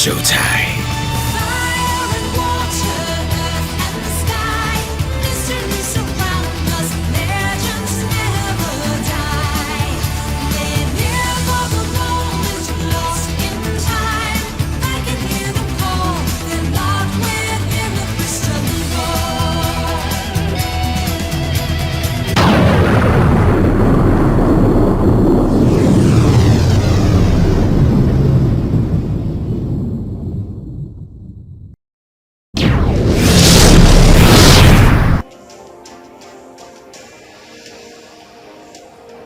showtime. Fire and water, earth and the sky, mystery surround us, legends never die. Live here for the moment, lost in time. I can hear them call, they're locked within the crystal ball.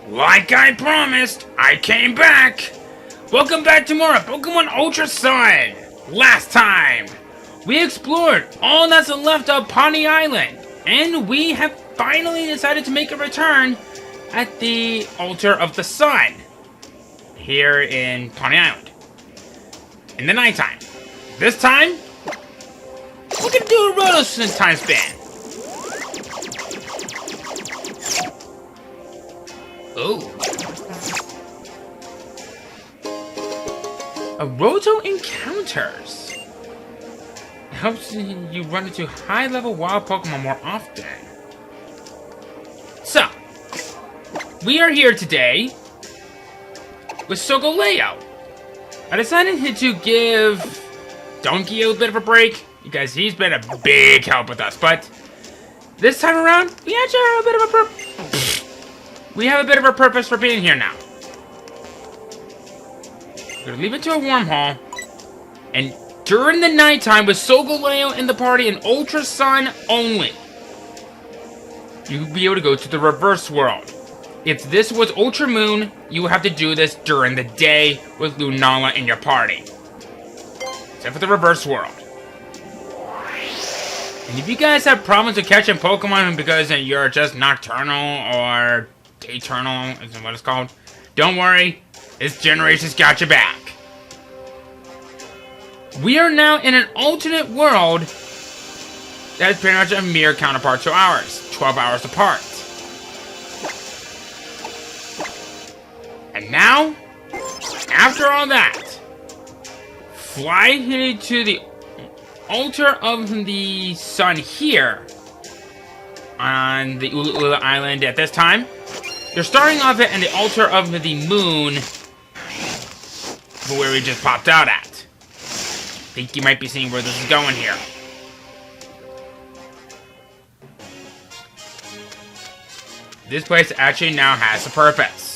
Like I promised, I came back! Welcome back to more of Pokemon Ultra Sun! Last time, we explored all that's left of Pawnee Island, and we have finally decided to make a return at the Altar of the Sun here in Pawnee Island in the nighttime. This time, we're gonna do a roto time span. Oh. A Roto encounters. It helps you run into high-level wild Pokemon more often. So, we are here today with Solgaleo. I decided to give Donkey a bit of a break because he's been a big help with us, but this time around, we actually have a bit of a purpose for being here now. We're gonna leave it to a wormhole, and during the nighttime with Solgaleo in the party and Ultra Sun only, you'll be able to go to the reverse world. If this was Ultra Moon, you would have to do this during the day with Lunala in your party. Except for the reverse world. And if you guys have problems with catching Pokemon because you're just nocturnal or eternal, is what it's called, don't worry, this generation's got your back. We are now in an alternate world that is pretty much a mere counterpart to ours, 12 hours apart. And now, after all that, fly to the Altar of the Sun here on the Ula Ula Island at this time. You're starting off at the Altar of the Moon, where we just popped out at. I think you might be seeing where this is going here. This place actually now has a purpose.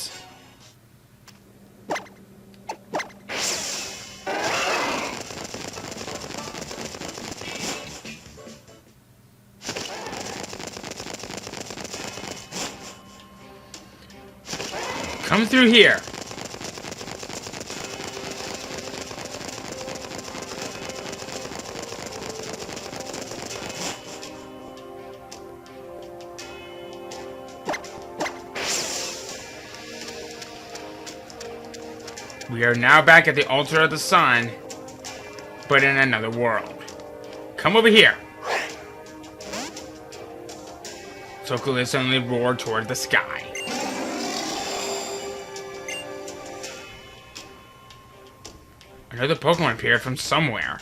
Come through here. We are now back at the Altar of the Sun, but in another world. Come over here. Solgaleo suddenly roared toward the sky. Another Pokemon appeared from somewhere.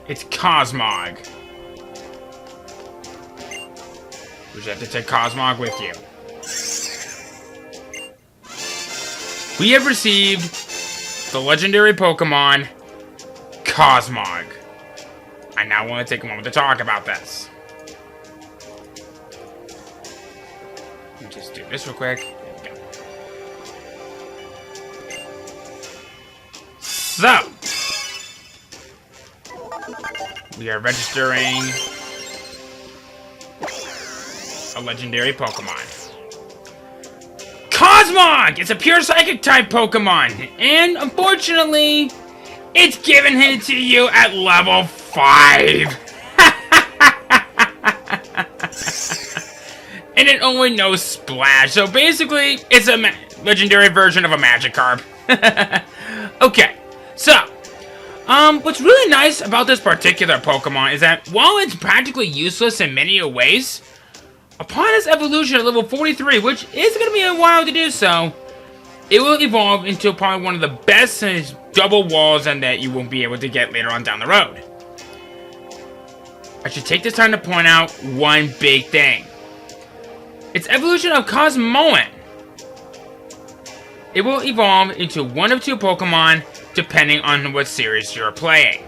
It's Cosmog. You have to take Cosmog with you. We have received the legendary Pokemon Cosmog. I now want to take a moment to talk about this. Just do this real quick. There we go. So, we are registering a legendary Pokemon. Cosmog! It's a pure psychic type Pokemon, and unfortunately, it's given it to you at level 5. And it only knows Splash, so basically, it's a legendary version of a Magikarp. Okay, so, what's really nice about this particular Pokemon is that while it's practically useless in many ways, Upon its evolution at level 43, which is going to be a while to do so, it will evolve into probably one of the best double walls and that you won't be able to get later on down the road. I should take this time to point out one big thing. Its evolution of Cosmoen. It will evolve into one of two Pokemon depending on what series you're playing.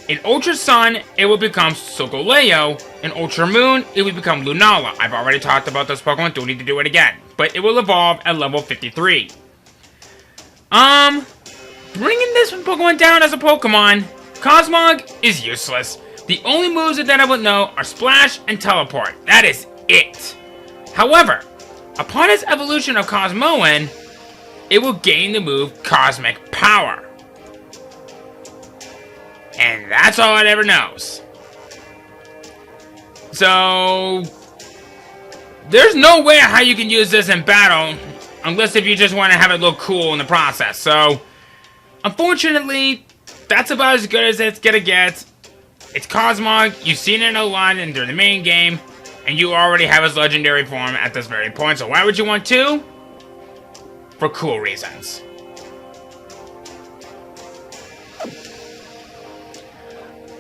In Ultra Sun, it will become Solgaleo. In Ultra Moon, it will become Lunala. I've already talked about this Pokemon, don't need to do it again. But it will evolve at level 53. Bringing this Pokemon down as a Pokemon, Cosmog is useless. The only moves that I would know are Splash and Teleport. That is it. However, upon its evolution of Cosmoen, it will gain the move Cosmic Power. And that's all it ever knows. So, there's no way how you can use this in battle, unless if you just want to have it look cool in the process. So, unfortunately, that's about as good as it's gonna get. It's Cosmog, you've seen it a lot during the main game, and you already have his legendary form at this very point, so why would you want two? For cool reasons.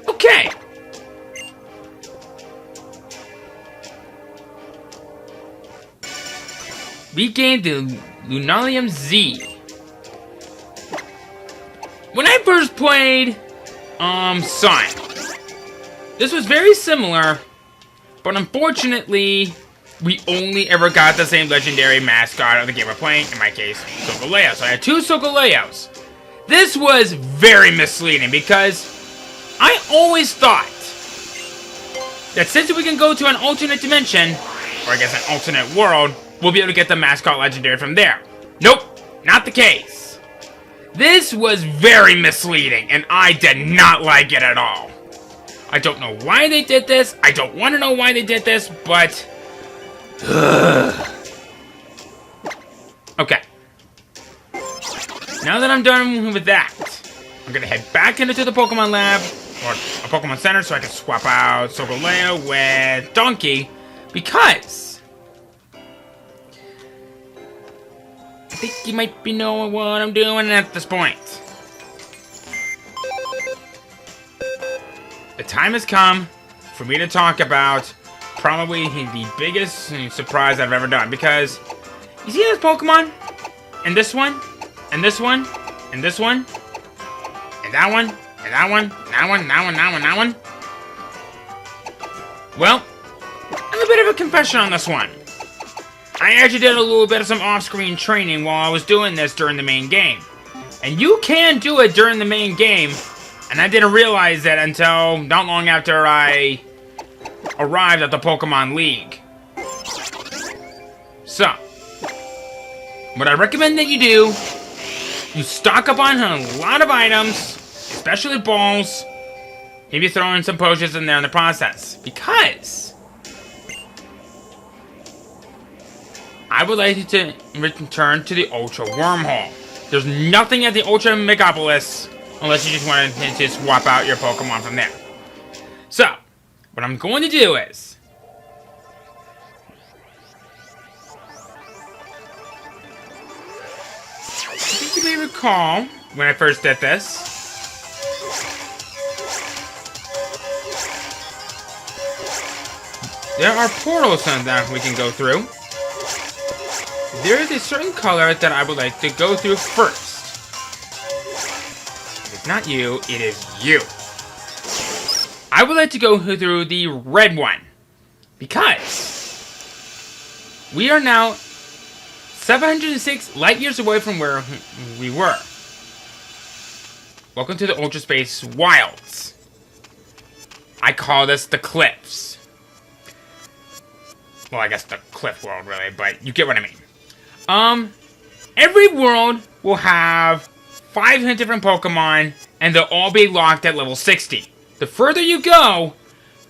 Okay. We gained the Lunalium Z. When I first played Sun, this was very similar, but unfortunately, we only ever got the same legendary mascot of the game we're playing, in my case, Solgaleo. So I had two Solgaleos. This was very misleading because I always thought that since we can go to an alternate dimension, or I guess an alternate world, we'll be able to get the mascot legendary from there. Nope, not the case. This was very misleading, and I did not like it at all. I don't know why they did this. I don't want to know why they did this, but... Okay. Now that I'm done with that, I'm going to head back into the Pokemon Lab, or a Pokemon Center, so I can swap out Solgaleo with Donkey, because... I think you might be knowing what I'm doing at this point. The time has come for me to talk about probably the biggest surprise I've ever done, because you see this Pokemon? And this one? And this one? And this one? And that one? And that one? And that one? And that one? And that one? And that one? Well, I have a bit of a confession on this one. I actually did a little bit of some off-screen training while I was doing this during the main game. And you can do it during the main game, and I didn't realize that until not long after I arrived at the Pokemon League. So, what I recommend that you do, you stock up on a lot of items, especially balls, maybe throw in some potions in there in the process, because I would like you to return to the Ultra Wormhole. There's nothing at the Ultra Megapolis unless you just want to swap out your Pokemon from there. So, what I'm going to do is... I think you may recall when I first did this. There are portals that we can go through. There is a certain color that I would like to go through first. It is not you, it is you. I would like to go through the red one, because we are now 706 light years away from where we were. Welcome to the Ultra Space Wilds. I call this the Cliffs. Well, I guess the Cliff World, really, but you get what I mean. Every world will have 5 different Pokemon, and they'll all be locked at level 60. The further you go,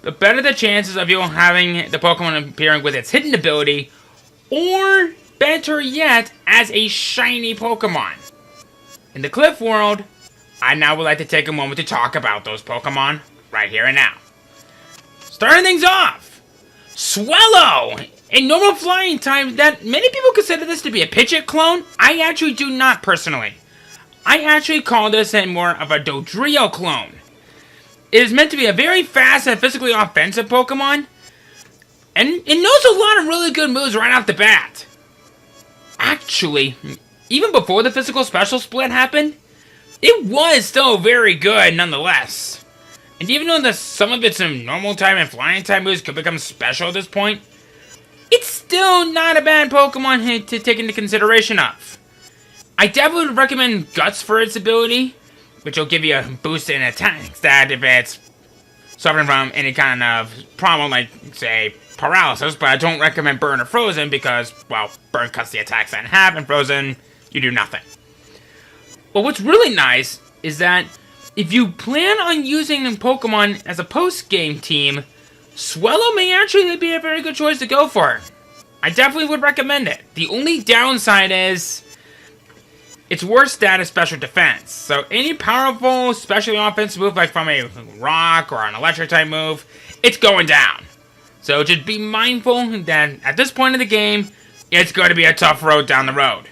the better the chances of you having the Pokemon appearing with its hidden ability, or better yet, as a shiny Pokemon. In the Cliff World, I now would like to take a moment to talk about those Pokemon right here and now. Starting things off, Swellow! A normal flying type that many people consider this to be a Pidgeot clone. I actually do not personally. I actually call this a more of a Dodrio clone. It is meant to be a very fast and physically offensive Pokemon. And it knows a lot of really good moves right off the bat. Actually, even before the physical special split happened, it was still very good nonetheless. And even though some of its normal type and flying type moves could become special at this point, it's still not a bad Pokemon to take into consideration of. I definitely would recommend Guts for its ability, which will give you a boost in attack stat if it's suffering from any kind of problem like, say, paralysis, but I don't recommend Burn or Frozen because, well, Burn cuts the attack stat in half, and Frozen, you do nothing. But what's really nice is that if you plan on using Pokemon as a post-game team, Swellow may actually be a very good choice to go for. I definitely would recommend it. The only downside is its worst stat is special defense. So any powerful, specially offensive move like from a rock or an electric type move, it's going down. So just be mindful that at this point in the game, it's going to be a tough road down the road.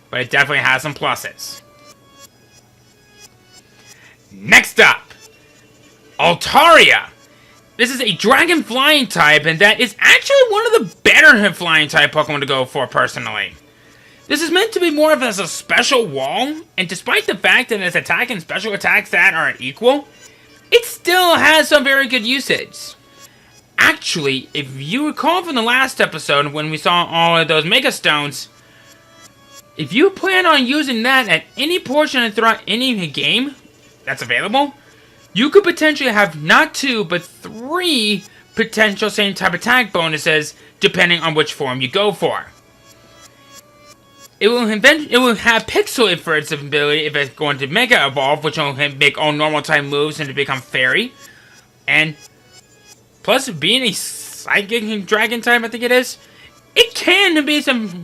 But it definitely has some pluses. Next up, Altaria. This is a dragon flying type, and that is actually one of the better flying type Pokemon to go for personally. This is meant to be more of as a special wall, and despite the fact that its attack and special attack stat are equal, it still has some very good usage. Actually, if you recall from the last episode when we saw all of those Mega Stones, if you plan on using that at any portion throughout any game that's available, you could potentially have not 2, but 3 potential same type attack bonuses depending on which form you go for. It will have Pixel for its ability if it's going to Mega Evolve, which will make all normal type moves and to become Fairy. And plus, being a Psychic Dragon type, I think it is, it can be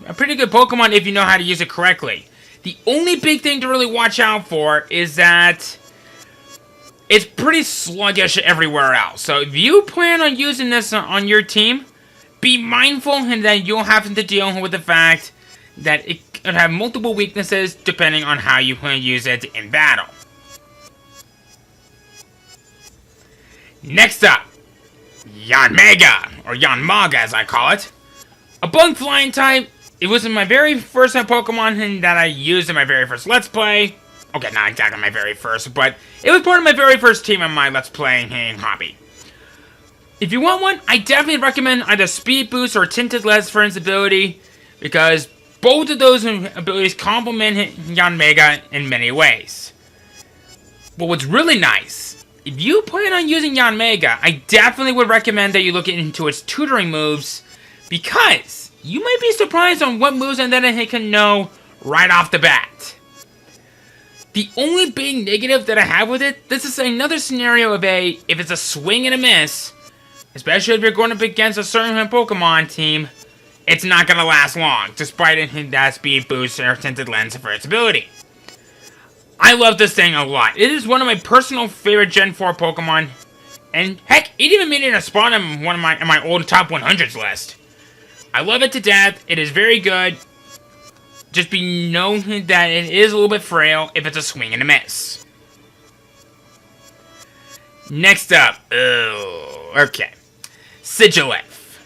a pretty good Pokemon if you know how to use it correctly. The only big thing to really watch out for is that it's pretty sluggish everywhere else. So if you plan on using this on your team, be mindful that you'll have to deal with the fact that it could have multiple weaknesses depending on how you plan to use it in battle. Next up, Yanmega, or Yanmog as I call it. A bug flying type. It was in my very first Pokemon that I used in my very first Let's Play. Okay, not exactly my very first, but it was part of my very first team in my Let's Playing hobby. If you want one, I definitely recommend either Speed Boost or Tinted Lens for its ability, because both of those abilities complement Yanmega in many ways. But what's really nice, if you plan on using Yanmega, I definitely would recommend that you look into its tutoring moves, because you might be surprised on what moves and then it can know right off the bat. The only big negative that I have with it, this is another scenario of if it's a swing and a miss, especially if you're going up against a certain Pokemon team, it's not going to last long, despite it that Speed Boost or Tinted Lens for its ability. I love this thing a lot. It is one of my personal favorite Gen 4 Pokemon, and heck, it even made it a spot in one of my old top 100s list. I love it to death. It is very good. Just be known that it is a little bit frail if it's a swing and a miss. Next up, okay, Sigilif.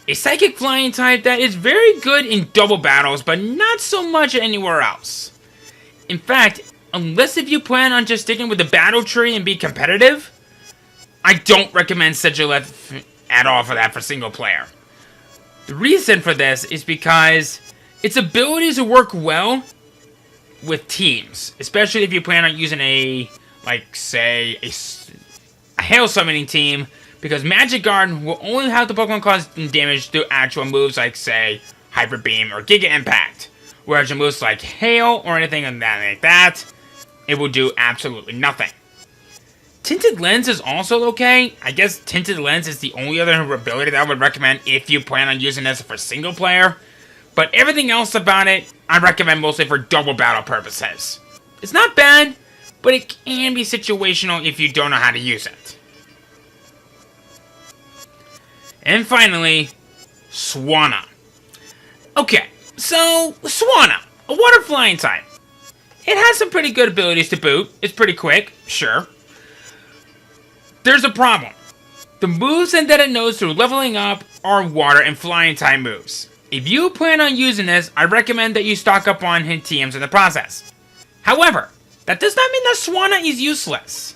A psychic flying type that is very good in double battles, but not so much anywhere else. In fact, unless if you plan on just sticking with the battle tree and be competitive, I don't recommend Sigilif at all for single player. The reason for this is because its abilities will work well with teams, especially if you plan on using a Hail Summoning team, because Magic Guard will only have the Pokemon cause damage through actual moves like, say, Hyper Beam or Giga Impact, whereas your moves like Hail or anything like that, it will do absolutely nothing. Tinted Lens is also okay. I guess Tinted Lens is the only other ability that I would recommend if you plan on using this for single player. But everything else about it, I recommend mostly for double battle purposes. It's not bad, but it can be situational if you don't know how to use it. And finally, Swanna. Okay, so Swanna, a water flying type. It has some pretty good abilities to boot. It's pretty quick, sure. There's a problem. The moves that it knows through leveling up are water and flying type moves. If you plan on using this, I recommend that you stock up on hit TMs in the process. However, that does not mean that Swanna is useless.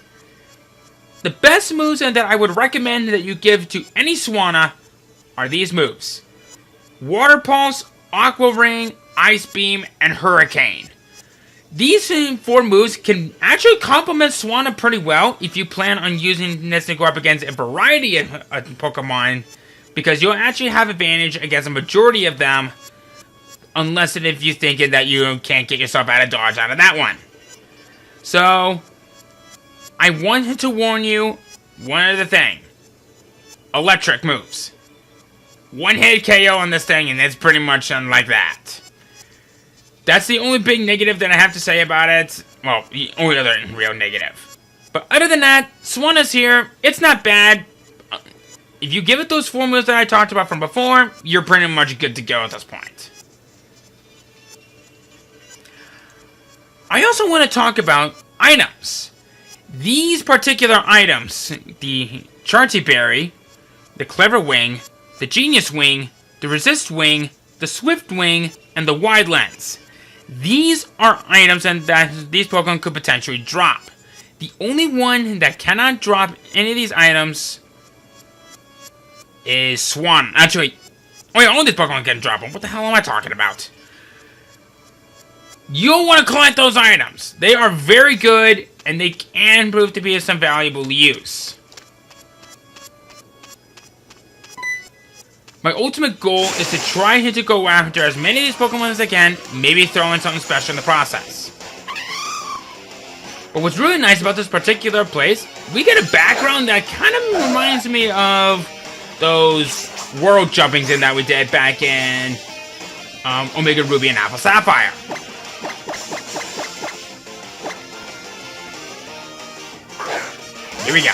The best moves that I would recommend that you give to any Swanna are these moves. Water Pulse, Aqua Ring, Ice Beam, and Hurricane. These 4 moves can actually complement Swanna pretty well if you plan on using this to go up against a variety of Pokemon, because you'll actually have advantage against a majority of them, unless and if you're thinking that you can't get yourself out of dodge out of that one. So, I wanted to warn you, one other thing. Electric moves. One hit KO on this thing, and it's pretty much like that. That's the only big negative that I have to say about it. Well, the only other real negative. But other than that, Swanna's here. It's not bad. If you give it those 4 moves that I talked about from before, you're pretty much good to go at this point. I also want to talk about items. These particular items, the Charty Berry, the Clever Wing, the Genius Wing, the Resist Wing, the Swift Wing, and the Wide Lens. These are items that these Pokemon could potentially drop. The only one that cannot drop any of these items is Swanna. Actually, all these Pokemon can drop them. What the hell am I talking about? You'll want to collect those items. They are very good, and they can prove to be of some valuable use. My ultimate goal is to try to go after as many of these Pokemon as I can, maybe throw in something special in the process. But what's really nice about this particular place, we get a background that kind of reminds me of those world jumpings in that we did back in Omega Ruby and Alpha Sapphire. Here we go.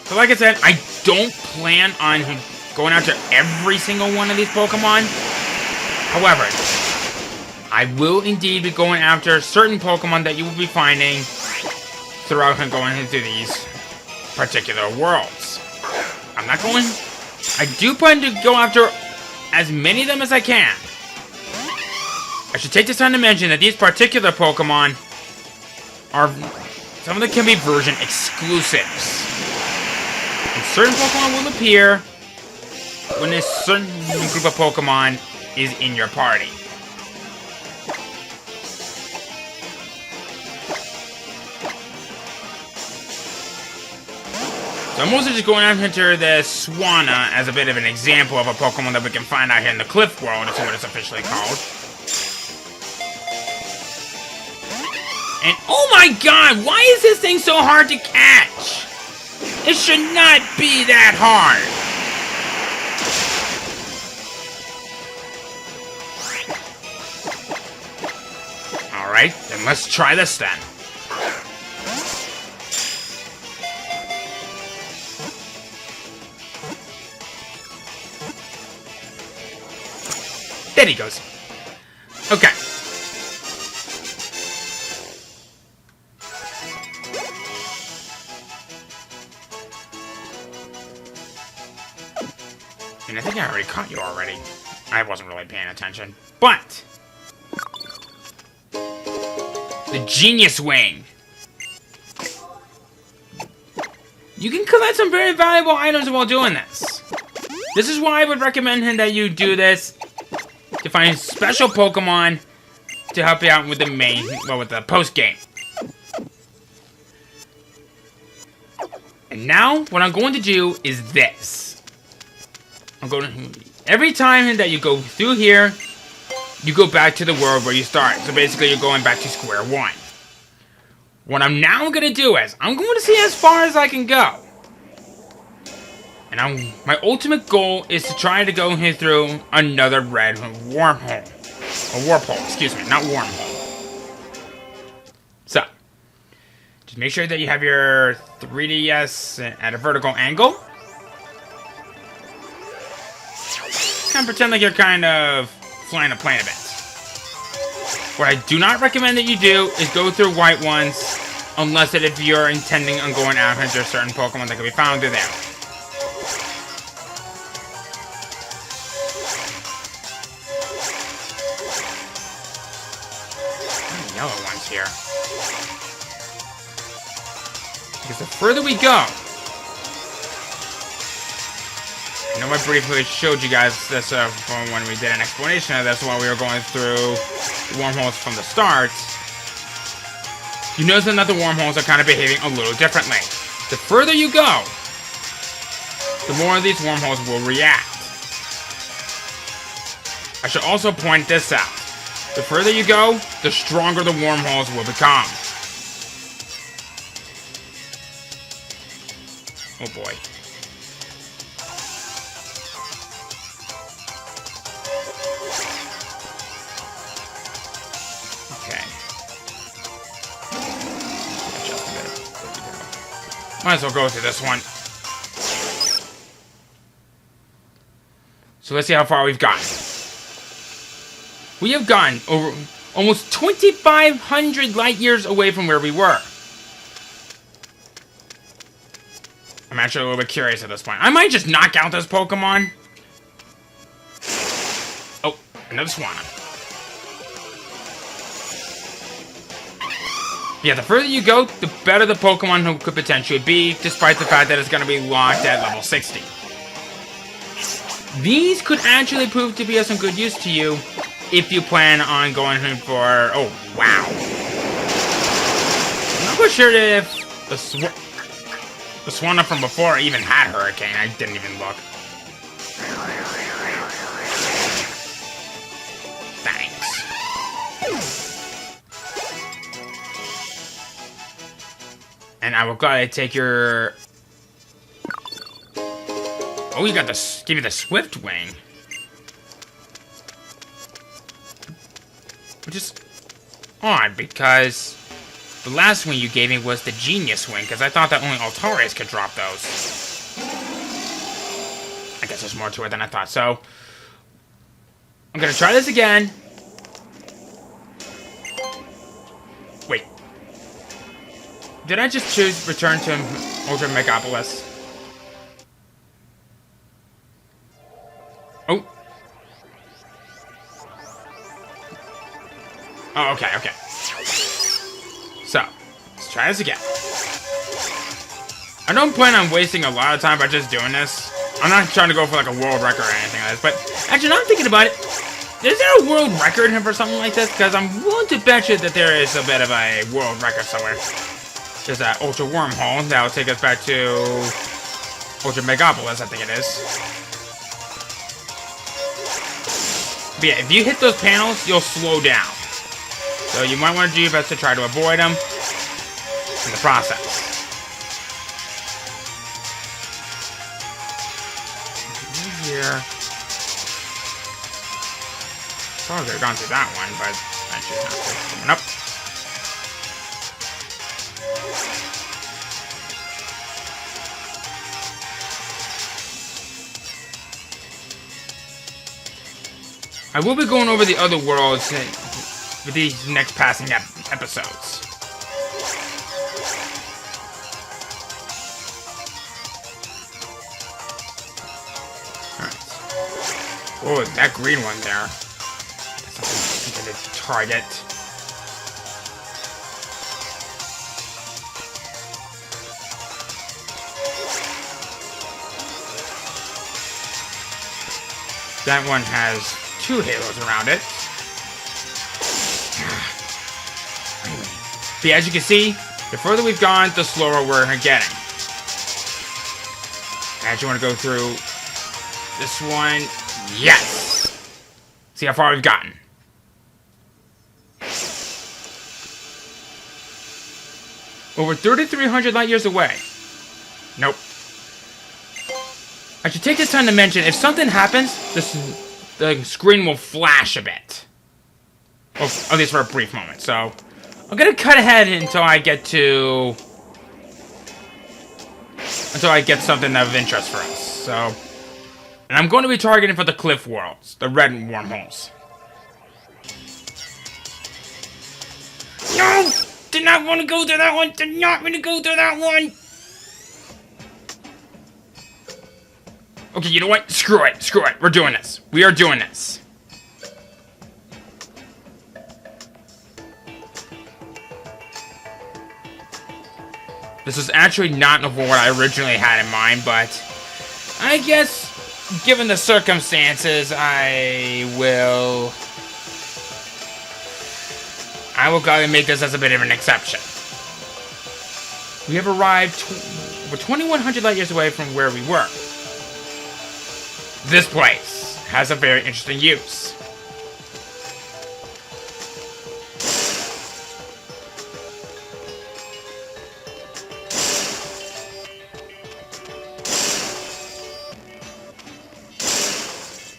So like I said, I don't plan on going after every single one of these Pokemon. However, I will indeed be going after certain Pokemon that you will be finding throughout going into these particular worlds. I do plan to go after as many of them as I can. I should take this time to mention that these particular Pokemon are, some of them can be version exclusives. And certain Pokemon will appear when a certain group of Pokemon is in your party. So I'm mostly just going out into the Swanna as a bit of an example of a Pokemon that we can find out here in the Cliff World, is what it's officially called. And oh my god, why is this thing so hard to catch? It should not be that hard. Alright, then let's try this then. There he goes. Okay. And I think I already caught you already. I wasn't really paying attention. But the Genius Wing. You can collect some very valuable items while doing this. This is why I would recommend that you do this, to find special Pokemon to help you out with the main, well, with the post game. And now, what I'm going to do is this. I'm going to, every time that you go through here, you go back to the world where you start. So basically, you're going back to square one. What I'm now going to do is, I'm going to see as far as I can go. And my ultimate goal is to try to go here through another red wormhole. A warp hole, excuse me, not wormhole. So, Just make sure that you have your 3DS at a vertical angle. And pretend like you're kind of flying a plane a bit. What I do not recommend that you do is go through white ones, unless if you're intending on going after certain Pokemon that can be found through there. Yellow ones here. Because the further we go, I know I briefly showed you guys this from when we did an explanation of this while we were going through wormholes from the start. You notice that the wormholes are kind of behaving a little differently. The further you go, the more of these wormholes will react. I should also point this out. The further you go, the stronger the wormholes will become. Oh boy. Okay. Might as well go through this one. So let's see how far we've gotten. We have gotten over almost 2,500 light years away from where we were. I'm actually a little bit curious at this point. I might just knock out this Pokemon. Oh, another Swanna. Yeah, the further you go, the better the Pokemon who could potentially be, despite the fact that it's going to be locked at level 60. These could actually prove to be of some good use to you if you plan on going for... Oh, wow. I'm not quite sure if the Swanna from before even had Hurricane. I didn't even look. Thanks. And I will gladly take your... Oh, you got the... Give you the Swift Wing. Which is odd, because the last wing you gave me was the Genius Wing, because I thought that only Altarias could drop those. I guess there's more to it than I thought, so... I'm gonna try this again. Wait. Did I just choose return to Ultra Megapolis? Oh. Oh, okay, okay. So, let's try this again. I don't plan on wasting a lot of time by just doing this. I'm not trying to go for like a world record or anything like this, but actually, now I'm thinking about it. Is there a world record for something like this? Because I'm willing to bet you that there is a bit of a world record somewhere. There's that Ultra Wormhole that will take us back to Ultra Megapolis, I think it is. But yeah, if you hit those panels, you'll slow down. So you might want to do your best to try to avoid them in the process. Here. Probably could have gone through that one, but I choose not to. Coming up. I will be going over the other worlds with these next passing episodes. Alright. Oh, that green one there. That's something to target. That one has 2 halos around it. But as you can see, the further we've gone, the slower we're getting. As you want to go through this one, yes! See how far we've gotten. Over 3,300 light years away. Nope. I should take this time to mention, if something happens, the screen will flash a bit. Well, at least for a brief moment, so... I'm gonna cut ahead until I get something of interest for us. So, and I'm going to be targeting for the cliff worlds, the red wormholes. No! Did not want to go through that one! Did not want to go through that one! Okay, you know what? Screw it. Screw it. We're doing this. We are doing this. This was actually not what I originally had in mind, but I guess, given the circumstances, I will go and make this as a bit of an exception. We have arrived, we're 2,100 light years away from where we were. This place has a very interesting use.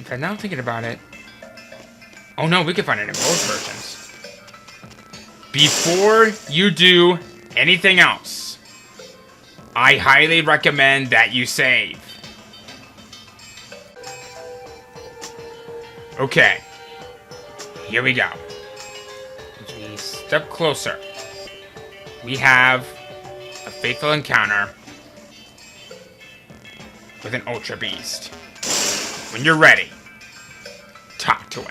Okay, now I'm thinking about it. Oh no, we can find it in both versions. Before you do anything else, I highly recommend that you save. Okay, here we go. As we step closer, we have a fateful encounter with an Ultra Beast. When you're ready, talk to it.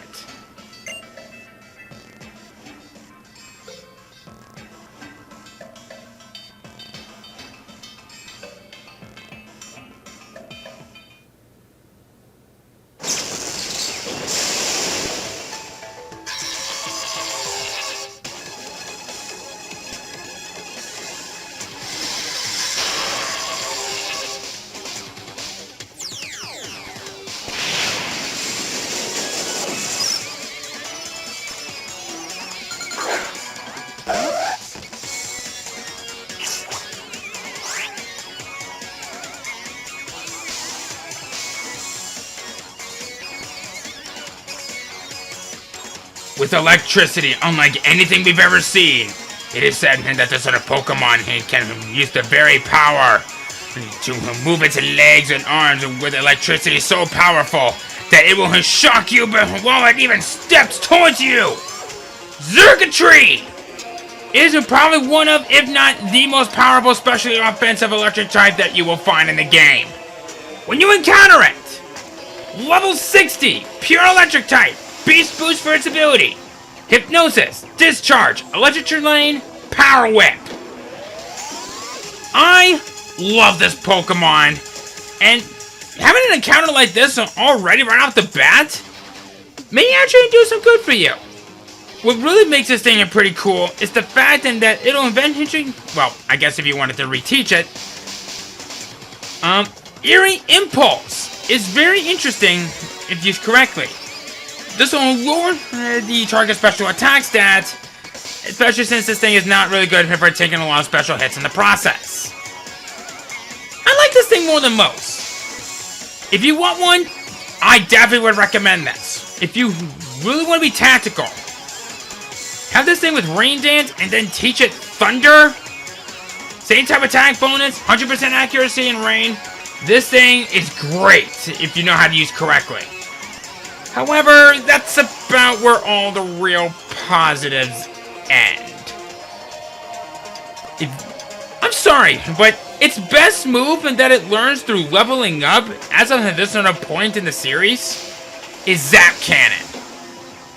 With electricity, unlike anything we've ever seen, it is said that this sort of Pokemon can use the very power to move its legs and arms with electricity so powerful that it will shock you while it even steps towards you. Circuitry! It is probably one of, if not the most powerful, especially offensive electric type that you will find in the game. When you encounter it, level 60, pure electric type. Beast boost for its ability. Hypnosis, Discharge, Electric Lane, Power Whip. I love this Pokemon, and having an encounter like this already right off the bat may actually do some good for you. What really makes this thing pretty cool is the fact that it'll eventually, well, I guess if you wanted to reteach it, Eerie Impulse is very interesting if used correctly. This will lower the target special attack stats, especially since this thing is not really good for taking a lot of special hits in the process. I like this thing more than most. If you want one, I definitely would recommend this. If you really want to be tactical, have this thing with Rain Dance and then teach it Thunder. Same type attack bonus, 100% accuracy in Rain. This thing is great if you know how to use correctly. However, that's about where all the real positives end. I'm sorry, but its best move and that it learns through leveling up as of this point in the series is Zap Cannon.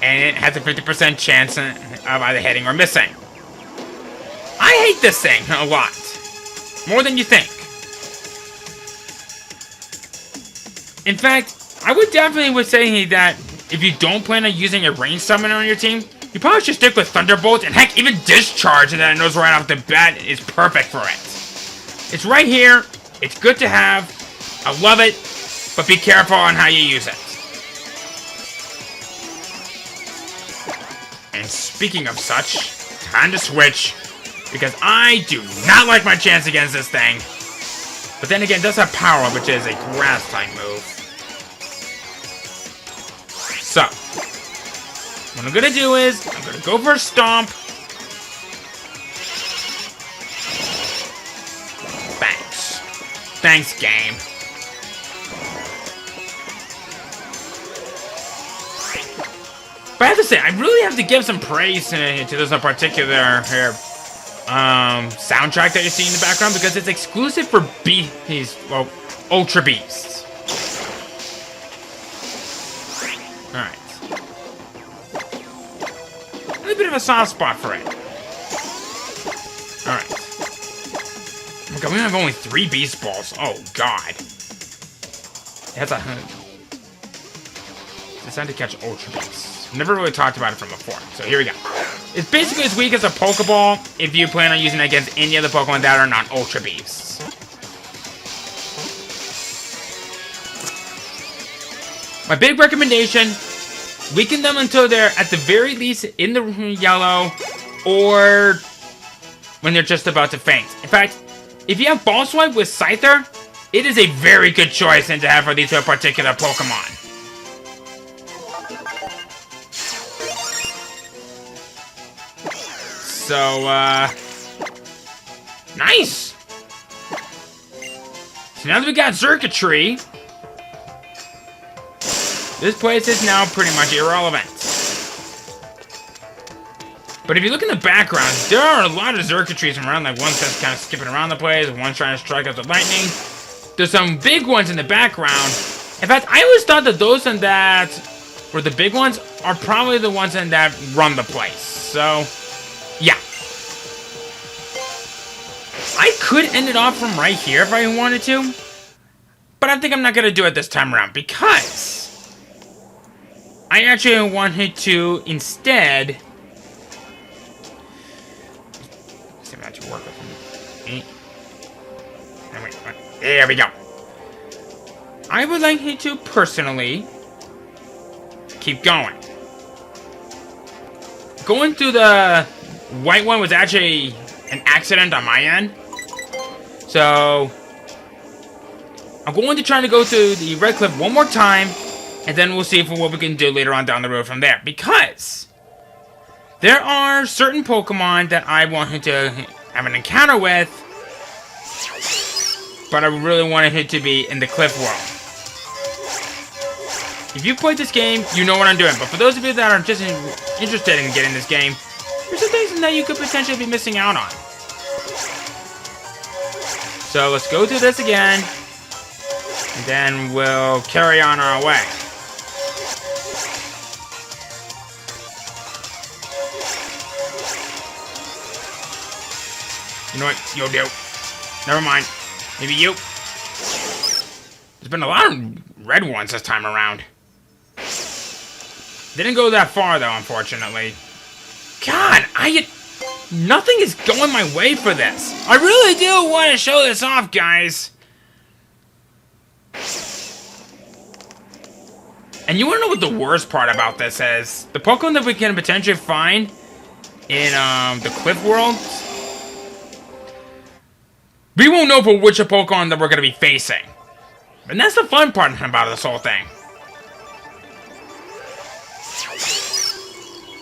And it has a 50% chance of either hitting or missing. I hate this thing a lot. More than you think. In fact, I would definitely say that if you don't plan on using a range summon on your team, you probably should stick with Thunderbolt, and heck, even Discharge that it knows right off the bat is perfect for it. It's right here, it's good to have, I love it, but be careful on how you use it. And speaking of such, time to switch, because I do not like my chance against this thing. But then again, it does have Power, which is a grass type move. So, what I'm gonna do is, I'm gonna go for a Stomp, Thanks, game. But I have to say, I really have to give some praise to this particular soundtrack that you see in the background because it's exclusive for Ultra Beasts. Alright. A little bit of a soft spot for it. Alright. Okay, we have only 3 Beast Balls. Oh, God. That's it's time to catch Ultra Beasts. Never really talked about it from before, so here we go. It's basically as weak as a Pokeball if you plan on using it against any other Pokemon that are not Ultra Beasts. My big recommendation, weaken them until they're at the very least in the yellow or when they're just about to faint. In fact, if you have Ball Swipe with Scyther, it is a very good choice to have for these particular Pokemon. So, nice! So now that we got circuitry, this place is now pretty much irrelevant. But if you look in the background, there are a lot of circuitries around, like one's just kind of skipping around the place, one's trying to strike out the lightning. There's some big ones in the background. In fact, I always thought that those and that were the big ones are probably the ones in that run the place. So, yeah. I could end it off from right here if I wanted to, but I think I'm not going to do it this time around because I actually wanted to instead see if that should work with me. There we go. I would like to personally keep going. Going through the white one was actually an accident on my end. So, I'm going to try to go through the red cliff one more time, and then we'll see what we can do later on down the road from there. Because there are certain Pokemon that I wanted to have an encounter with, but I really wanted it to be in the cliff world. If you've played this game, you know what I'm doing. But for those of you that are just interested in getting this game, there's some things that you could potentially be missing out on. So let's go through this again, and then we'll carry on our way. You know what? You'll do. Never mind. Maybe you. There's been a lot of red ones this time around. Didn't go that far though, unfortunately. God, nothing is going my way for this. I really do want to show this off, guys. And you want to know what the worst part about this is? The Pokemon that we can potentially find in the Cliff World, we won't know for which Pokemon that we're going to be facing. And that's the fun part about this whole thing.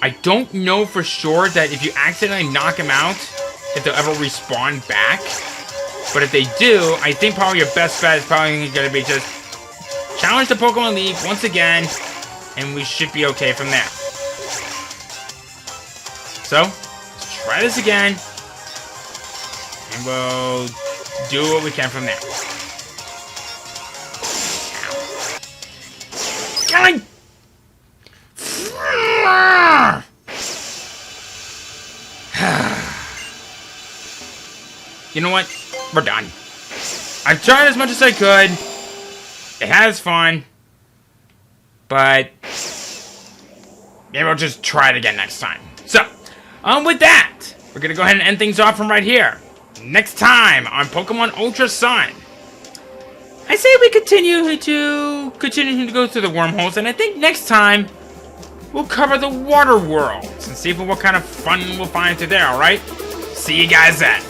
I don't know for sure that if you accidentally knock them out, if they'll ever respawn back. But if they do, I think probably your best bet is probably going to be just challenge the Pokemon League once again, and we should be okay from there. So, let's try this again, and we'll do what we can from there. God! You know what? We're done. I've tried as much as I could. It has fun. But maybe I'll just try it again next time. So, with that, we're going to go ahead and end things off from right here. Next time on Pokemon Ultra Sun. I say we continue to go through the wormholes, and I think next time we'll cover the water worlds and see what kind of fun we'll find through there, alright? See you guys then.